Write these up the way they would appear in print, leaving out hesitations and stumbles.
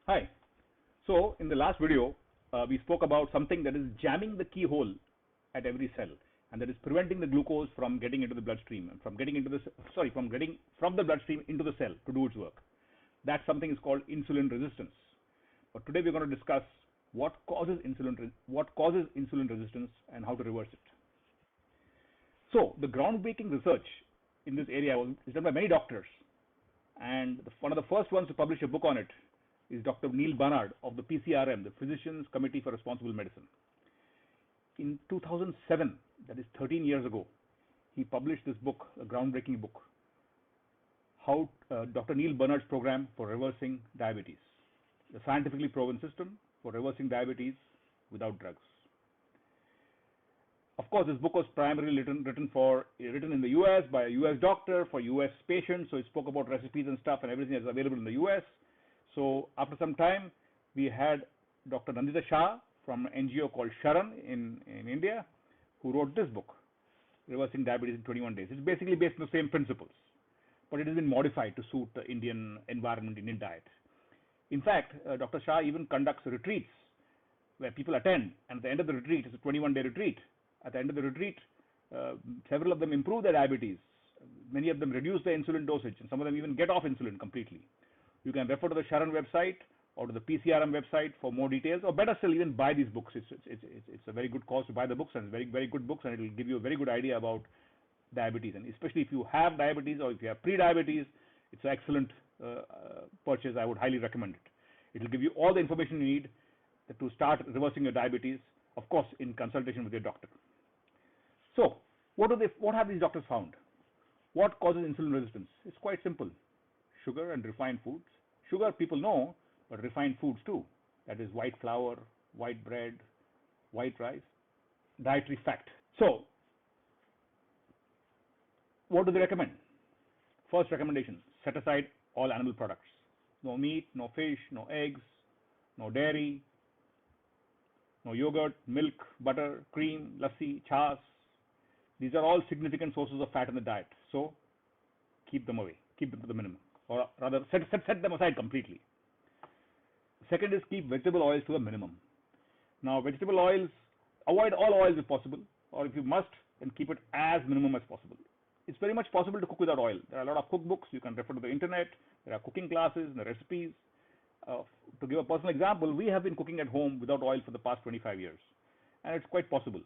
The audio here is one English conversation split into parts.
Hi. So in the last video, we spoke about something that is jamming the keyhole at every cell, and that is preventing the glucose from getting into the bloodstream and from getting into the from getting from the bloodstream into the cell to do its work. That something is called insulin resistance. But today we're going to discuss what causes insulin resistance and how to reverse it. So the groundbreaking research in this area is done by many doctors, and one of the first ones to publish a book on it is Dr. Neil Barnard of the PCRM, the Physicians Committee for Responsible Medicine. In 2007, that is 13 years ago, he published this book, a groundbreaking book, how Dr. Neil Barnard's program for reversing diabetes, the scientifically proven system for reversing diabetes without drugs. Of course, this book was primarily written in the US by a US doctor for US patients, so it spoke about recipes and stuff and everything that's available in the US. So after some time, we had Dr. Nandita Shah from an NGO called Sharan in India, who wrote this book, Reversing Diabetes in 21 Days. It's basically based on the same principles, but it has been modified to suit the Indian environment, Indian diet. In fact, Dr. Shah even conducts retreats where people attend, and at the end of the retreat, it's a 21-day retreat. At the end of the retreat, several of them improve their diabetes. Many of them reduce their insulin dosage, and some of them even get off insulin completely. You can refer to the Sharan website or to the PCRM website for more details, or better still, even buy these books. It's a very good cause to buy the books, and it's very, very good books, and it will give you a very good idea about diabetes. And especially if you have diabetes or if you have pre-diabetes, it's an excellent purchase. I would highly recommend it. It will give you all the information you need to start reversing your diabetes, of course, in consultation with your doctor. So, what have these doctors found? What causes insulin resistance? It's quite simple. Sugar and refined foods. Sugar people know, but refined foods too. That is white flour, white bread, white rice, dietary fat. So, what do they recommend? First recommendation, set aside all animal products. No meat, no fish, no eggs, no dairy, no yogurt, milk, butter, cream, lassi, chas. These are all significant sources of fat in the diet. So, keep them away. Keep them to the minimum. Or rather, set them aside completely. Second is keep vegetable oils to a minimum. Now, vegetable oils, avoid all oils if possible, or if you must, then keep it as minimum as possible. It's very much possible to cook without oil. There are a lot of cookbooks. You can refer to the internet. There are cooking classes and the recipes. To give a personal example, we have been cooking at home without oil for the past 25 years, and it's quite possible.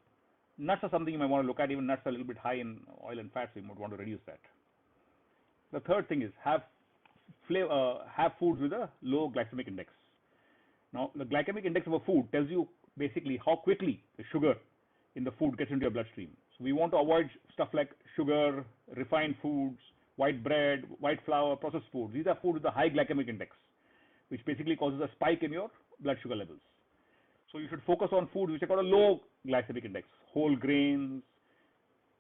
Nuts are something you might want to look at. Even nuts are a little bit high in oil and fat, so you might want to reduce that. The third thing is have foods with a low glycemic index. Now, the glycemic index of a food tells you basically how quickly the sugar in the food gets into your bloodstream. So we want to avoid stuff like sugar, refined foods, white bread, white flour, processed foods. These are foods with a high glycemic index, which basically causes a spike in your blood sugar levels. So you should focus on foods which have got a low glycemic index, whole grains,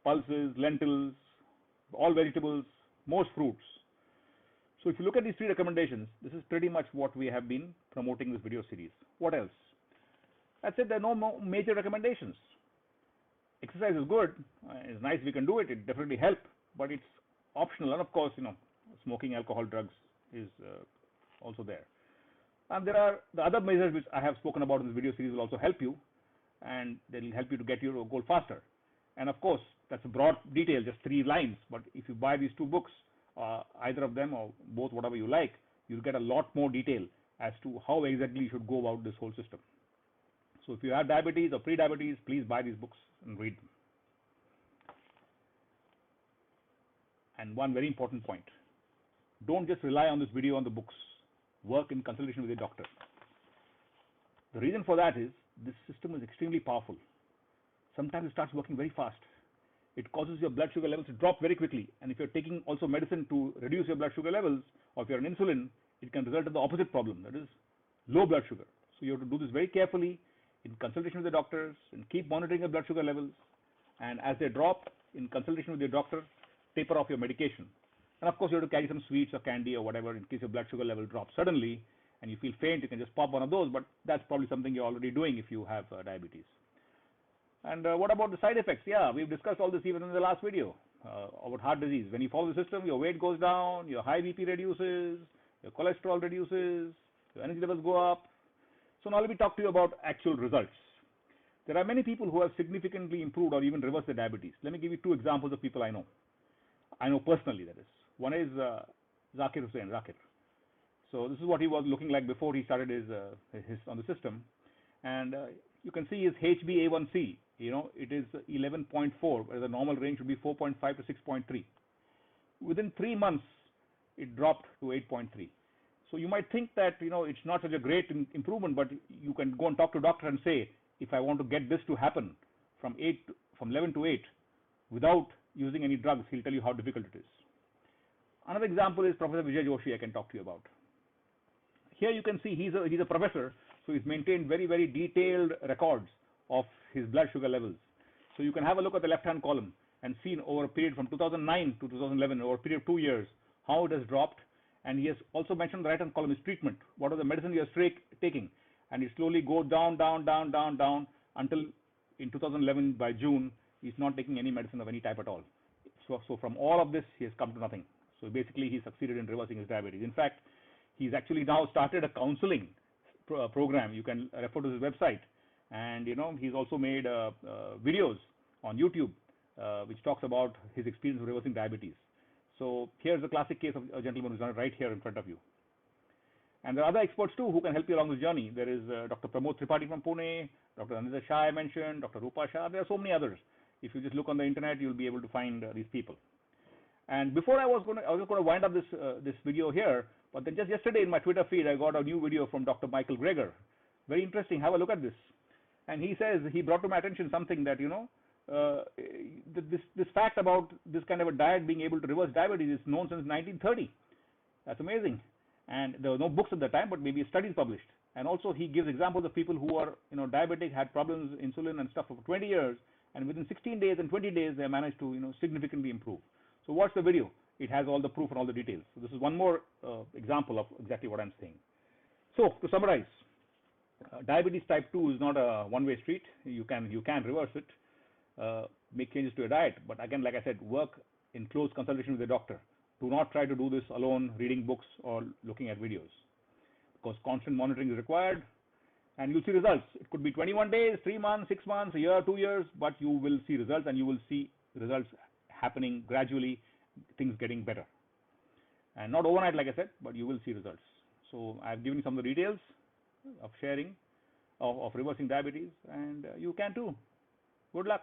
pulses, lentils, all vegetables, most fruits. So if you look at these three recommendations, this is pretty much what we have been promoting this video series. What else? That's it. There are no major recommendations. Exercise is good. It's nice we can do it. It definitely helps, but it's optional. And of course, smoking, alcohol, drugs is also there. And there are the other measures which I have spoken about in this video series will also help you, and they will help you to get your goal faster. And of course, that's a broad detail, just 3 lines. But if you buy these 2 books, either of them or both, whatever you like, you'll get a lot more detail as to how exactly you should go about this whole system. So if you have diabetes or pre-diabetes, please buy these books and read them. And one very important point, don't just rely on this video on the books. Work in consultation with your doctor. The reason for that is this system is extremely powerful. Sometimes it starts working very fast. It causes your blood sugar levels to drop very quickly, and if you're taking also medicine to reduce your blood sugar levels, or if you're on insulin, it can result in the opposite problem, that is low blood sugar. So you have to do this very carefully in consultation with the doctors, and keep monitoring your blood sugar levels, and as they drop, in consultation with your doctor, taper off your medication. And of course, you have to carry some sweets or candy or whatever in case your blood sugar level drops suddenly and you feel faint. You can just pop one of those, but that's probably something you're already doing if you have diabetes. And what about the side effects? Yeah, we've discussed all this even in the last video about heart disease. When you follow the system, your weight goes down, your high BP reduces, your cholesterol reduces, Your energy levels go up. So now let me talk to you about actual results. There are many people who have significantly improved or even reversed their diabetes. Let me give you two examples of people I know. I know personally, that is. One is Zakir Hussain, Zakir. So this is what he was looking like before he started his on the system, and you can see his HbA1c. It is 11.4, whereas the normal range should be 4.5 to 6.3. Within 3 months, it dropped to 8.3. So you might think that it's not such a great improvement, but you can go and talk to a doctor and say, if I want to get this to happen from 11 to 8 without using any drugs, he'll tell you how difficult it is. Another example is Professor Vijay Joshi I can talk to you about. Here you can see he's a professor, so he's maintained very, very detailed records of his blood sugar levels. So you can have a look at the left-hand column and see over a period from 2009 to 2011, over a period of 2 years, how it has dropped. And he has also mentioned the right-hand column is treatment. What are the medicine he is taking? And it slowly goes down, down, down, down, down until in 2011 by June, he's not taking any medicine of any type at all. So from all of this, he has come to nothing. So basically, he succeeded in reversing his diabetes. In fact, he's actually now started a counseling program. You can refer to his website. And, he's also made videos on YouTube, which talks about his experience of reversing diabetes. So here's a classic case of a gentleman who's done it right here in front of you. And there are other experts too who can help you along this journey. There is Dr. Pramod Tripathi from Pune, Dr. Anita Shah I mentioned, Dr. Rupa Shah. There are so many others. If you just look on the internet, you'll be able to find these people. And before I was going to wind up this video here, but then just yesterday in my Twitter feed, I got a new video from Dr. Michael Greger. Very interesting. Have a look at this. And he says, he brought to my attention something that, this fact about this kind of a diet being able to reverse diabetes is known since 1930. That's amazing. And there were no books at the time, but maybe studies published. And also he gives examples of people who are diabetic, had problems with insulin and stuff for 20 years, and within 16 days and 20 days they managed to significantly improve. So watch the video. It has all the proof and all the details. So this is one more example of exactly what I'm saying. So to summarize, diabetes type 2 is not a one-way street. You can reverse it, make changes to your diet, but again, like I said, work in close consultation with the doctor. Do not try to do this alone, reading books or looking at videos, because constant monitoring is required, and you'll see results. It could be 21 days, 3 months, 6 months, a year, 2 years, but you will see results, and you will see results happening gradually, things getting better. And not overnight, like I said, but you will see results. So I've given you some of the details of sharing, of reversing diabetes, and you can too. Good luck.